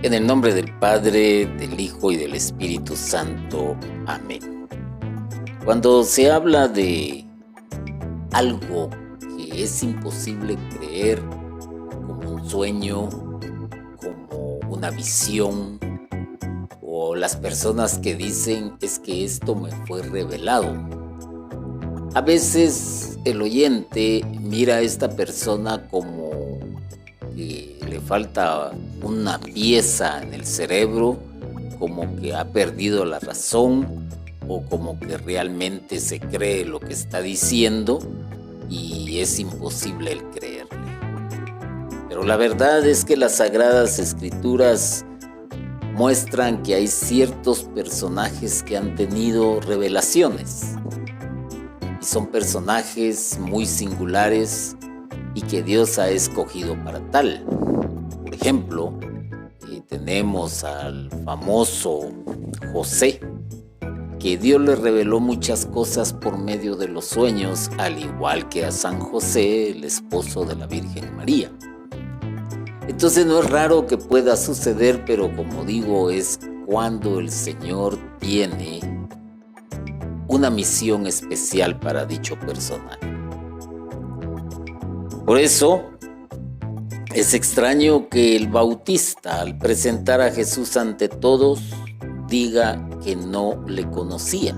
En el nombre del Padre, del Hijo y del Espíritu Santo. Amén. Cuando se habla de algo que es imposible creer, como un sueño, como una visión, o las personas que dicen es que esto me fue revelado, a veces el oyente mira a esta persona como que le falta una pieza en el cerebro, como que ha perdido la razón o como que realmente se cree lo que está diciendo y es imposible el creerle. Pero la verdad es que las Sagradas Escrituras muestran que hay ciertos personajes que han tenido revelaciones y son personajes muy singulares y que Dios ha escogido para tal. Por ejemplo, tenemos al famoso José, que Dios le reveló muchas cosas por medio de los sueños, al igual que a San José, el esposo de la Virgen María. Entonces no es raro que pueda suceder, pero como digo, es cuando el Señor tiene una misión especial para dicho personaje. Por eso es extraño que el Bautista, al presentar a Jesús ante todos, diga que no le conocía.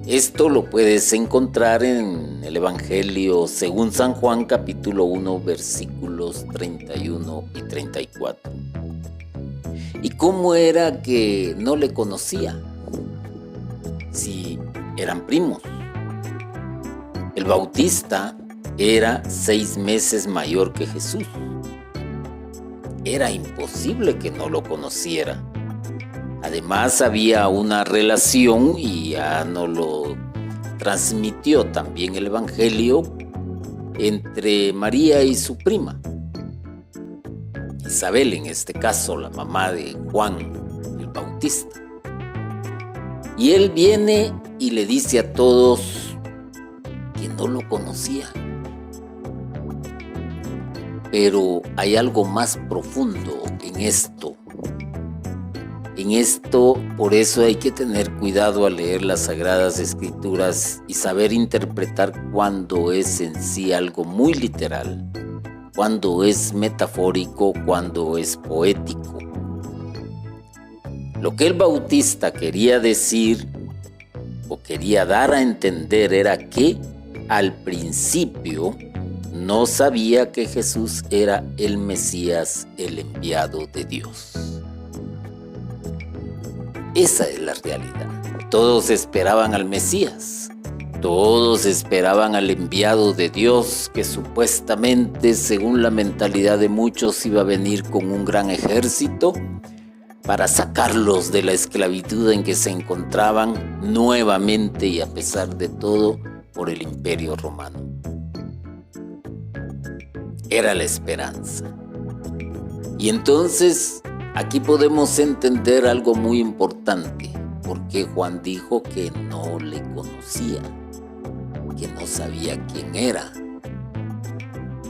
Esto lo puedes encontrar en el Evangelio según San Juan, capítulo 1, versículos 31 y 34. ¿Y cómo era que no le conocía? Si eran primos. El Bautista era 6 meses mayor que Jesús. Era imposible que no lo conociera. Además, había una relación, y ya nos lo transmitió también el Evangelio, entre María y su prima. Isabel, en este caso, la mamá de Juan el Bautista. Y él viene y le dice a todos que no lo conocía. Pero hay algo más profundo en esto. Por eso hay que tener cuidado al leer las Sagradas Escrituras y saber interpretar cuando es en sí algo muy literal, cuando es metafórico, cuando es poético. Lo que el Bautista quería decir o quería dar a entender era que al principio no sabía que Jesús era el Mesías, el enviado de Dios. Esa es la realidad. Todos esperaban al Mesías. Todos esperaban al enviado de Dios que supuestamente, según la mentalidad de muchos, iba a venir con un gran ejército para sacarlos de la esclavitud en que se encontraban nuevamente y a pesar de todo por el Imperio Romano. Era la esperanza. Y entonces aquí podemos entender algo muy importante, porque Juan dijo que no le conocía, que no sabía quién era.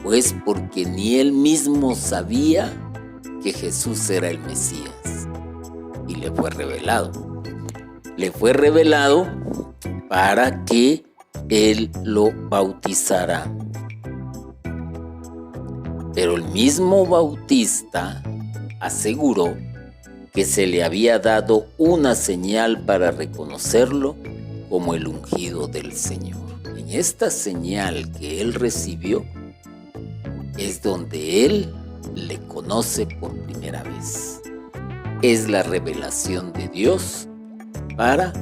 Pues porque ni él mismo sabía que Jesús era el Mesías, y le fue revelado. Le fue revelado para que él lo bautizara. Pero el mismo Bautista aseguró que se le había dado una señal para reconocerlo como el ungido del Señor. En esta señal que él recibió es donde él le conoce por primera vez. Es la revelación de Dios para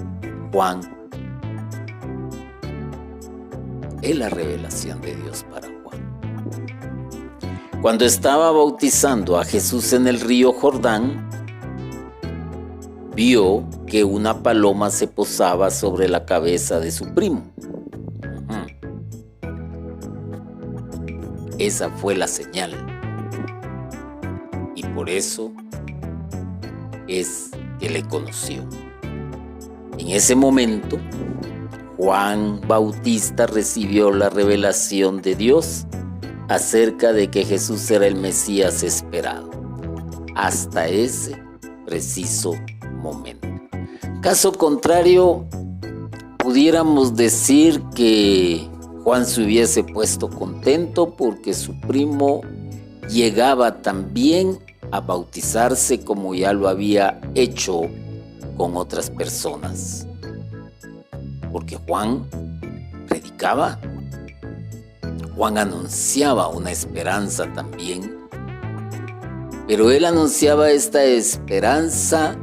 Juan. Es la revelación de Dios para Juan. Cuando estaba bautizando a Jesús en el río Jordán, vio que una paloma se posaba sobre la cabeza de su primo. Esa fue la señal. Y por eso es que le conoció. En ese momento, Juan Bautista recibió la revelación de Dios acerca de que Jesús era el Mesías esperado, hasta ese preciso momento. Caso contrario, pudiéramos decir que Juan se hubiese puesto contento porque su primo llegaba también a bautizarse como ya lo había hecho con otras personas. Porque Juan predicaba, Juan anunciaba una esperanza también, pero él anunciaba esta esperanza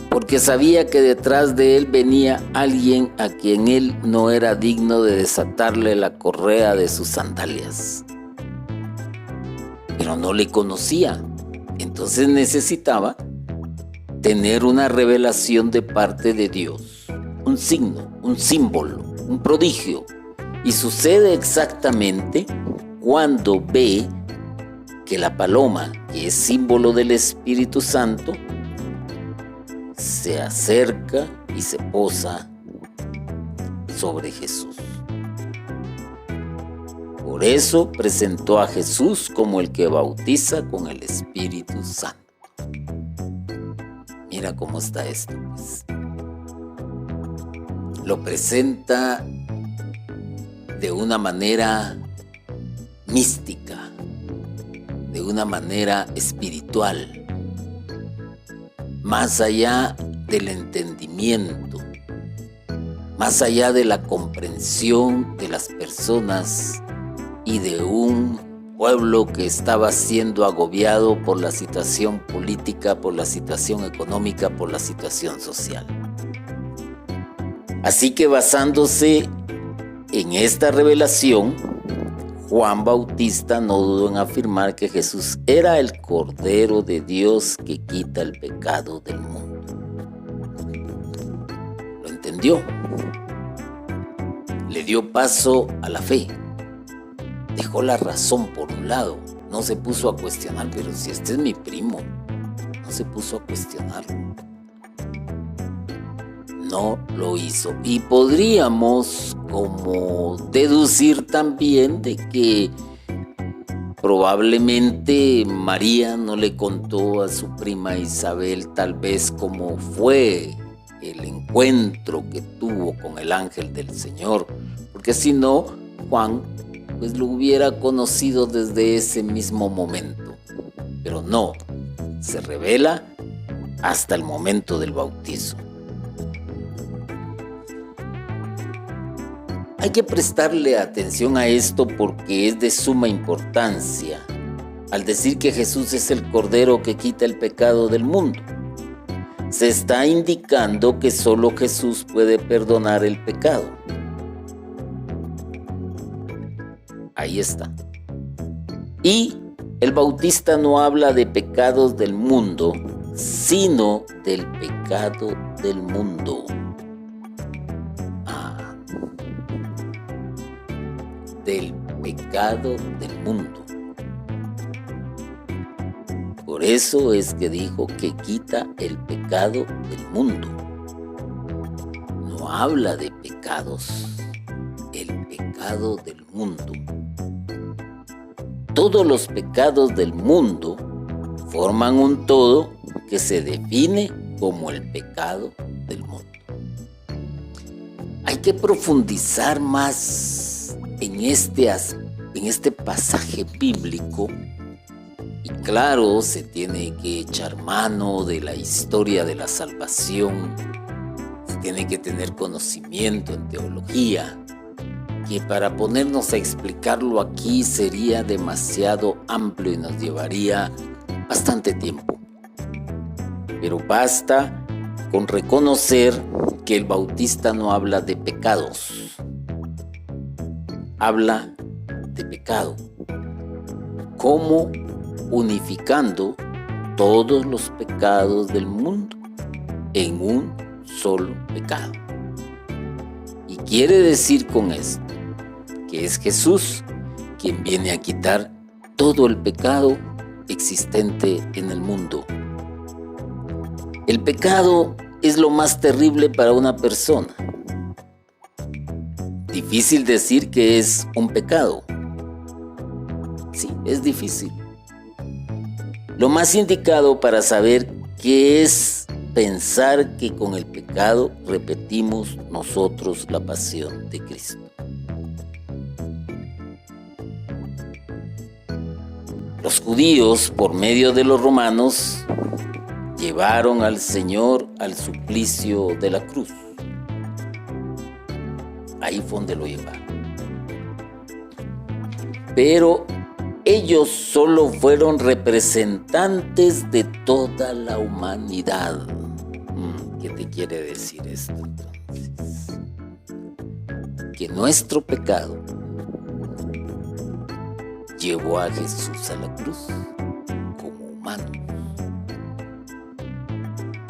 porque sabía que detrás de él venía alguien a quien él no era digno de desatarle la correa de sus sandalias. Pero no le conocía, entonces necesitaba tener una revelación de parte de Dios, un signo, un símbolo, un prodigio. Y sucede exactamente cuando ve que la paloma, que es símbolo del Espíritu Santo, se acerca y se posa sobre Jesús. Por eso presentó a Jesús como el que bautiza con el Espíritu Santo. Mira cómo está esto, pues. Lo presenta de una manera mística, de una manera espiritual, más allá del entendimiento, más allá de la comprensión de las personas y de un pueblo que estaba siendo agobiado por la situación política, por la situación económica, por la situación social. Así que basándose en esta revelación, Juan Bautista no dudó en afirmar que Jesús era el Cordero de Dios que quita el pecado del mundo. Lo entendió. Le dio paso a la fe. Dejó la razón por un lado. No se puso a cuestionar, pero si este es mi primo. No se puso a cuestionarlo. No lo hizo. Y podríamos como deducir también de que probablemente María no le contó a su prima Isabel tal vez cómo fue el encuentro que tuvo con el ángel del Señor, porque si no, Juan pues lo hubiera conocido desde ese mismo momento. Pero no, se revela hasta el momento del bautizo. Hay que prestarle atención a esto porque es de suma importancia al decir que Jesús es el Cordero que quita el pecado del mundo. Se está indicando que solo Jesús puede perdonar el pecado. Ahí está. Y el Bautista no habla de pecados del mundo, sino del pecado del mundo. Del pecado del mundo. Por eso es que dijo que quita el pecado del mundo. No habla de pecados, el pecado del mundo. Todos los pecados del mundo forman un todo que se define como el pecado del mundo. Hay que profundizar más en este pasaje bíblico y claro, se tiene que echar mano de la historia de la salvación, se tiene que tener conocimiento en teología, que para ponernos a explicarlo aquí sería demasiado amplio y nos llevaría bastante tiempo. Pero basta con reconocer que el Bautista no habla de pecados, habla de pecado, como unificando todos los pecados del mundo en un solo pecado. Y quiere decir con esto que es Jesús quien viene a quitar todo el pecado existente en el mundo. El pecado es lo más terrible para una persona. Difícil decir que es un pecado, es difícil. Lo más indicado para saber qué es pensar que con el pecado repetimos nosotros la pasión de Cristo. Los judíos, por medio de los romanos, llevaron al Señor al suplicio de la cruz. Ahí fue donde lo llevaron. Pero ellos solo fueron representantes de toda la humanidad. ¿Qué te quiere decir esto entonces? Que nuestro pecado llevó a Jesús a la cruz como humano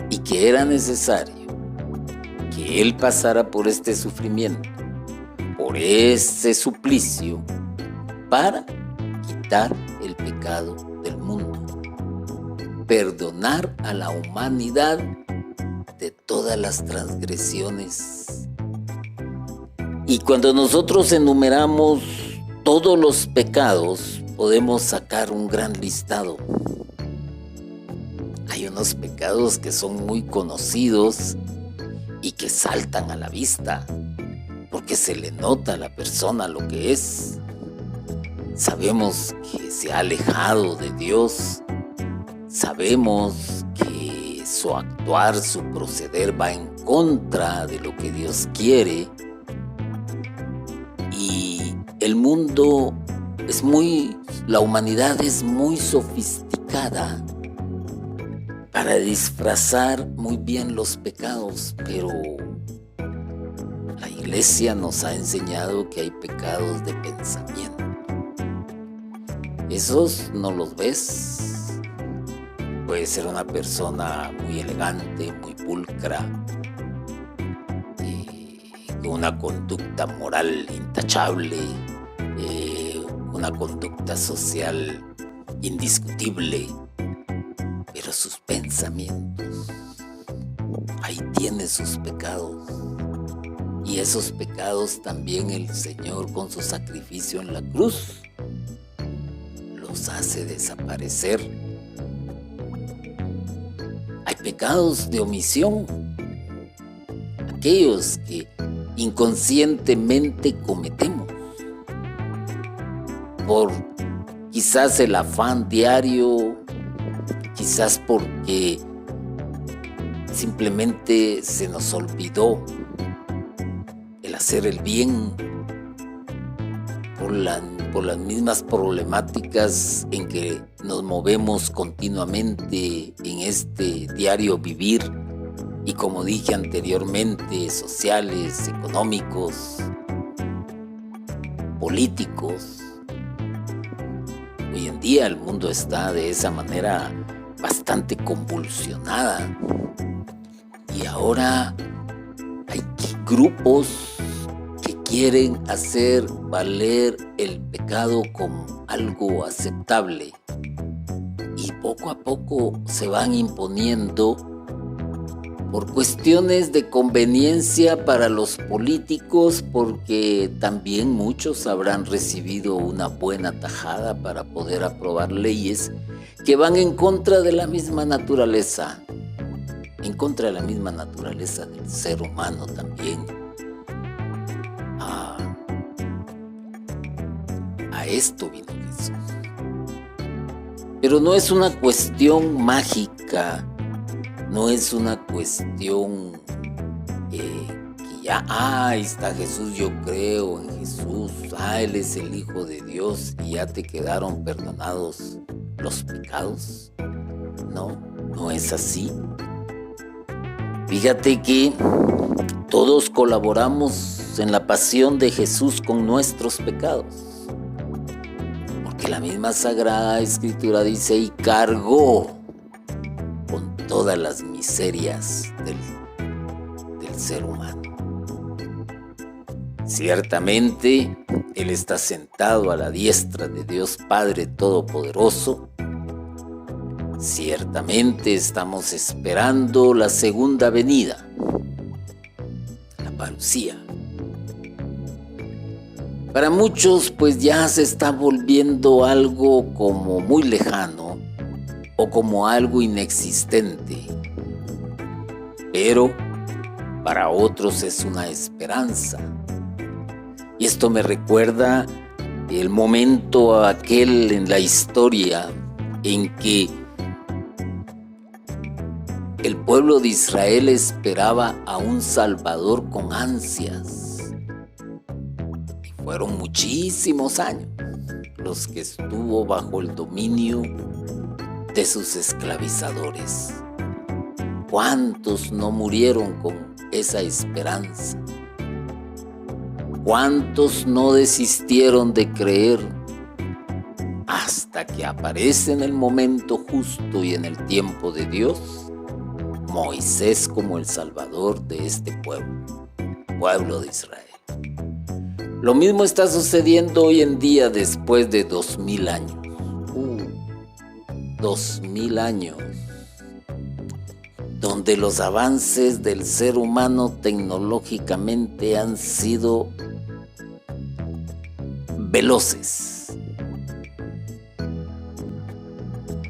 y que era necesario que Él pasara por este sufrimiento, por ese suplicio, para quitar el pecado del mundo, perdonar a la humanidad de todas las transgresiones. Y cuando nosotros enumeramos todos los pecados, podemos sacar un gran listado. Hay unos pecados que son muy conocidos y que saltan a la vista, porque se le nota a la persona lo que es. Sabemos que se ha alejado de Dios, sabemos que su actuar, su proceder va en contra de lo que Dios quiere, y el mundo la humanidad es muy sofisticada para disfrazar muy bien los pecados, pero la iglesia nos ha enseñado que hay pecados de pensamiento. Esos no los ves. Puede ser una persona muy elegante, muy pulcra, con una conducta moral intachable, una conducta social indiscutible, pero sus pensamientos, ahí tiene sus pecados. Y esos pecados también el Señor, con su sacrificio en la cruz, los hace desaparecer. Hay pecados de omisión, aquellos que inconscientemente cometemos por quizás el afán diario, quizás porque simplemente se nos olvidó el hacer el bien, por las mismas problemáticas en que nos movemos continuamente en este diario vivir, y como dije anteriormente, sociales, económicos, políticos. Hoy en día el mundo está de esa manera bastante convulsionada, y ahora hay grupos que quieren hacer valer el pecado como algo aceptable, y poco a poco se van imponiendo por cuestiones de conveniencia para los políticos, porque también muchos habrán recibido una buena tajada para poder aprobar leyes que van en contra de la misma naturaleza, en contra de la misma naturaleza del ser humano también. A esto vino Jesús. Pero no es una cuestión mágica, no es una cuestión que ya, ahí está Jesús, yo creo en Jesús, Él es el Hijo de Dios y ya te quedaron perdonados los pecados. No, no es así. Fíjate que todos colaboramos en la pasión de Jesús con nuestros pecados, porque la misma Sagrada Escritura dice: y cargó con todas las miserias del ser humano. Ciertamente, Él está sentado a la diestra de Dios Padre Todopoderoso. Ciertamente estamos esperando la segunda venida, la parucía. Para muchos, pues ya se está volviendo algo como muy lejano o como algo inexistente. Pero para otros es una esperanza. Y esto me recuerda el momento aquel en la historia en que el pueblo de Israel esperaba a un Salvador con ansias. Y fueron muchísimos años los que estuvo bajo el dominio de sus esclavizadores. ¿Cuántos no murieron con esa esperanza? ¿Cuántos no desistieron de creer hasta que aparece en el momento justo y en el tiempo de Dios Moisés como el Salvador de este pueblo de Israel? Lo mismo está sucediendo hoy en día después de 2000 años. 2000 años, donde los avances del ser humano tecnológicamente han sido veloces.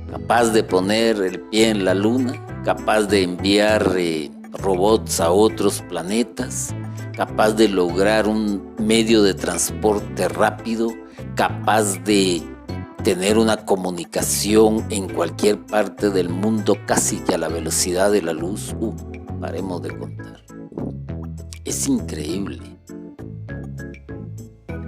Capaz de poner el pie en la luna, capaz de enviar robots a otros planetas, capaz de lograr un medio de transporte rápido, capaz de tener una comunicación en cualquier parte del mundo casi que a la velocidad de la luz. Paremos de contar. Es increíble.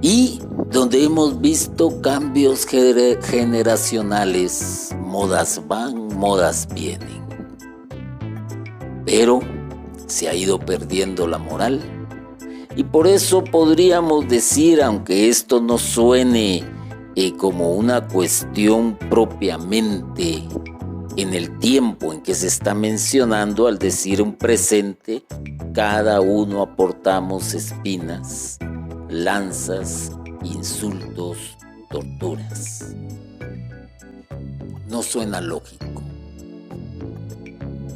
Y donde hemos visto cambios generacionales, modas van, modas vienen. Pero se ha ido perdiendo la moral. Y por eso podríamos decir, aunque esto no suene como una cuestión propiamente en el tiempo en que se está mencionando, al decir un presente, cada uno aportamos espinas, lanzas, insultos, torturas. No suena lógico.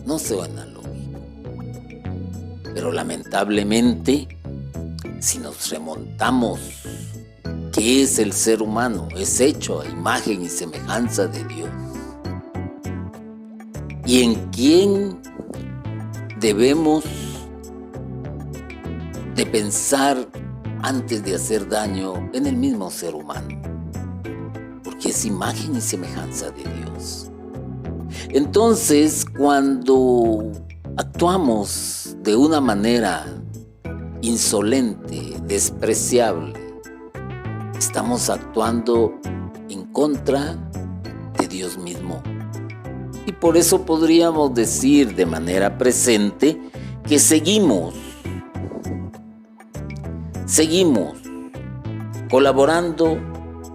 No suena lógico. Pero lamentablemente, si nos remontamos, ¿qué es el ser humano? Es hecho a imagen y semejanza de Dios. ¿Y en quién debemos de pensar antes de hacer daño? En el mismo ser humano, porque es imagen y semejanza de Dios. Entonces, cuando actuamos de una manera insolente, despreciable, estamos actuando en contra de Dios mismo. Y por eso podríamos decir de manera presente que seguimos colaborando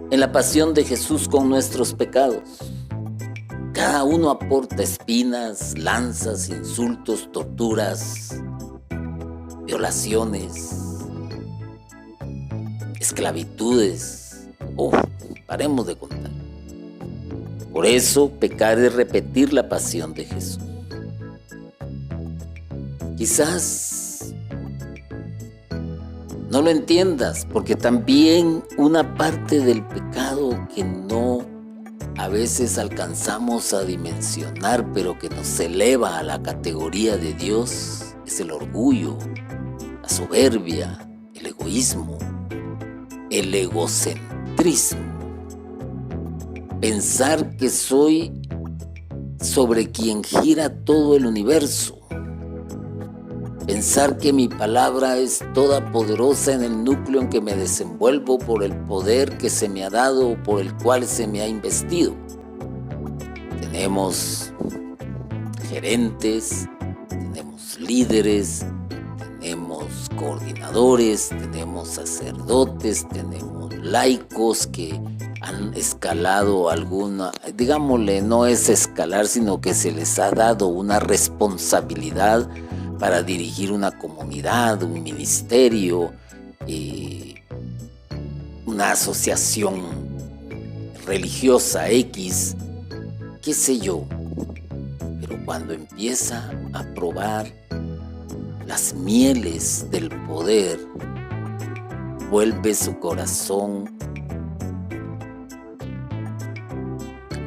en la pasión de Jesús con nuestros pecados. Cada uno aporta espinas, lanzas, insultos, torturas, violaciones, esclavitudes. Paremos de contar. Por eso, pecar es repetir la pasión de Jesús. Quizás no lo entiendas, porque también una parte del pecado que no a veces alcanzamos a dimensionar, pero que nos eleva a la categoría de Dios, es el orgullo, la soberbia, el egoísmo, el egocentrismo. Pensar que soy sobre quien gira todo el universo. Pensar que mi palabra es toda poderosa en el núcleo en que me desenvuelvo por el poder que se me ha dado o por el cual se me ha investido. Tenemos gerentes, tenemos líderes, tenemos coordinadores, tenemos sacerdotes, tenemos laicos que han escalado alguna, digámosle, no es escalar, sino que se les ha dado una responsabilidad para dirigir una comunidad, un ministerio, una asociación religiosa X, qué sé yo. Pero cuando empieza a probar las mieles del poder, vuelve su corazón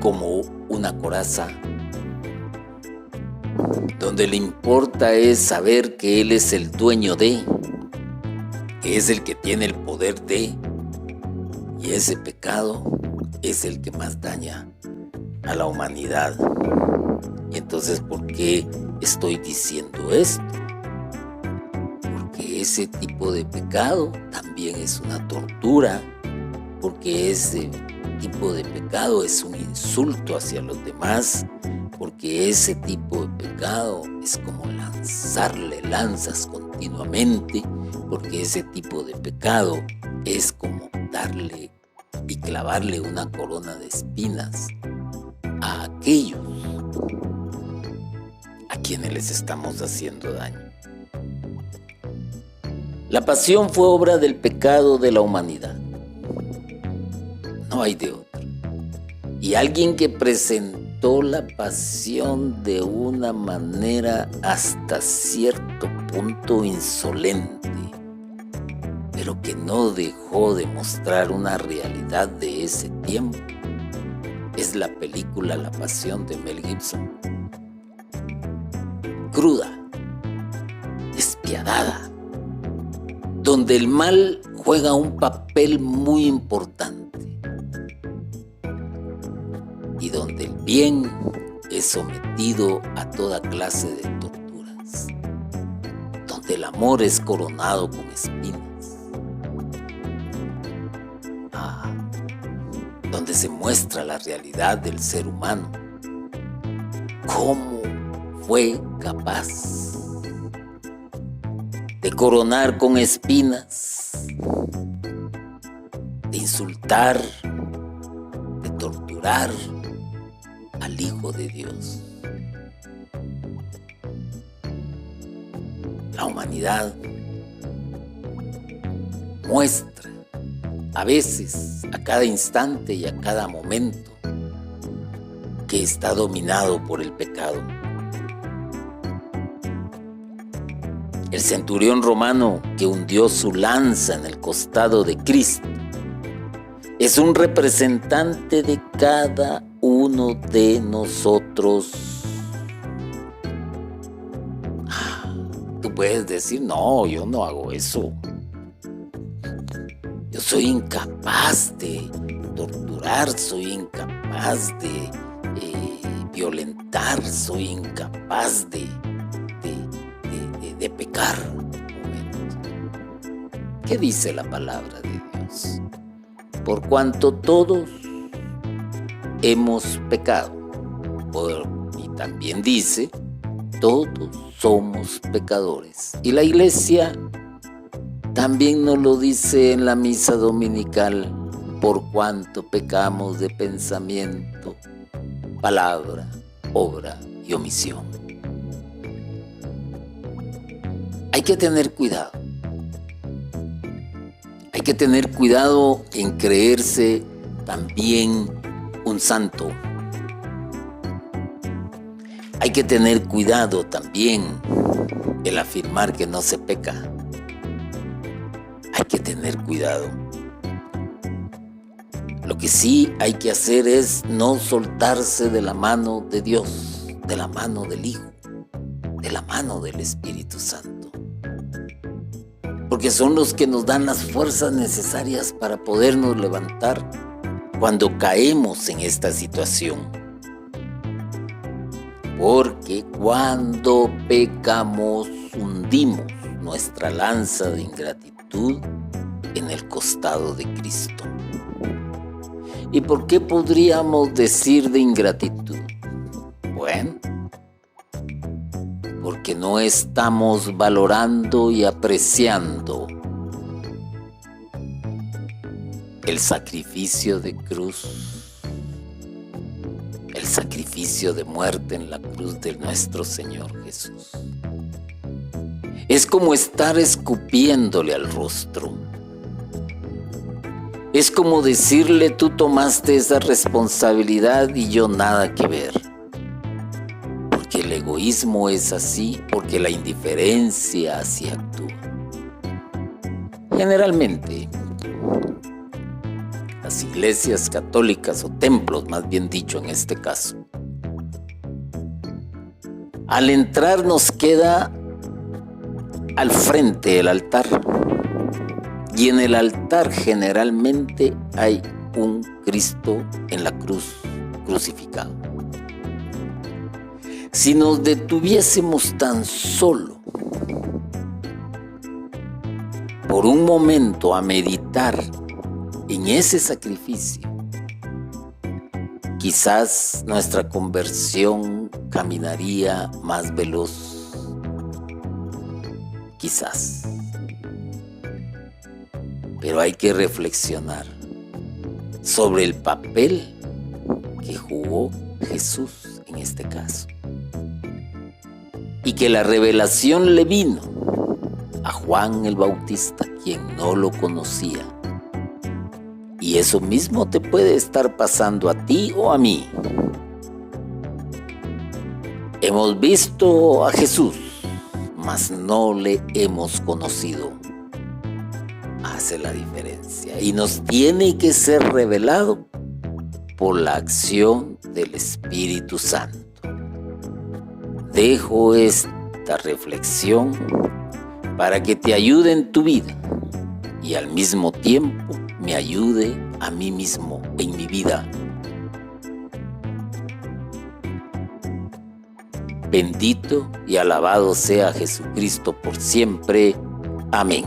como una coraza, donde le importa es saber que Él es el dueño de, que es el que tiene el poder de, y ese pecado es el que más daña a la humanidad. Y entonces, ¿por qué estoy diciendo esto? Porque ese tipo de pecado también es una tortura, porque ese tipo de pecado es un insulto hacia los demás, porque ese tipo de pecado es como lanzarle lanzas continuamente, porque ese tipo de pecado es como darle y clavarle una corona de espinas a aquellos a quienes les estamos haciendo daño. La pasión fue obra del pecado de la humanidad. No hay de otro. Y alguien que presentó la pasión de una manera hasta cierto punto insolente, pero que no dejó de mostrar una realidad de ese tiempo, es la película La Pasión de Mel Gibson. Cruda, despiadada, donde el mal juega un papel muy importante y donde el bien es sometido a toda clase de torturas, donde el amor es coronado con espinas, donde se muestra la realidad del ser humano, cómo fue capaz de coronar con espinas, de insultar, de torturar al Hijo de Dios. La humanidad muestra a veces, a cada instante y a cada momento, que está dominado por el pecado. El centurión romano que hundió su lanza en el costado de Cristo es un representante de cada uno de nosotros. Tú puedes decir, no, yo no hago eso. Yo soy incapaz de torturar, soy incapaz de violentar, soy incapaz de pecar. ¿Qué dice la palabra de Dios? Por cuanto todos hemos pecado. Y también dice, todos somos pecadores. Y la iglesia también nos lo dice en la misa dominical, por cuanto pecamos de pensamiento, palabra, obra y omisión. Hay que tener cuidado. Hay que tener cuidado en creerse también un santo. Hay que tener cuidado también el afirmar que no se peca. Hay que tener cuidado. Lo que sí hay que hacer es no soltarse de la mano de Dios, de la mano del Hijo, de la mano del Espíritu Santo. Porque son los que nos dan las fuerzas necesarias para podernos levantar cuando caemos en esta situación. Porque cuando pecamos, hundimos nuestra lanza de ingratitud en el costado de Cristo. ¿Y por qué podríamos decir de ingratitud? Bueno, porque no estamos valorando y apreciando el sacrificio de cruz, el sacrificio de muerte en la cruz de nuestro Señor Jesús. Es como estar escupiéndole al rostro. Es como decirle, tú tomaste esa responsabilidad y yo nada que ver. Porque el egoísmo es así, porque la indiferencia así actúa. Generalmente, las iglesias católicas o templos, más bien dicho en este caso, al entrar nos queda al frente el altar, y en el altar generalmente hay un Cristo en la cruz, crucificado. Si nos detuviésemos tan solo por un momento a meditar en ese sacrificio, quizás nuestra conversión caminaría más veloz. Quizás. Pero hay que reflexionar sobre el papel que jugó Jesús en este caso. Y que la revelación le vino a Juan el Bautista, quien no lo conocía. Y eso mismo te puede estar pasando a ti o a mí. Hemos visto a Jesús, mas no le hemos conocido. Hace la diferencia y nos tiene que ser revelado por la acción del Espíritu Santo. Dejo esta reflexión para que te ayude en tu vida y al mismo tiempo me ayude a mí mismo en mi vida. Bendito y alabado sea Jesucristo por siempre. Amén.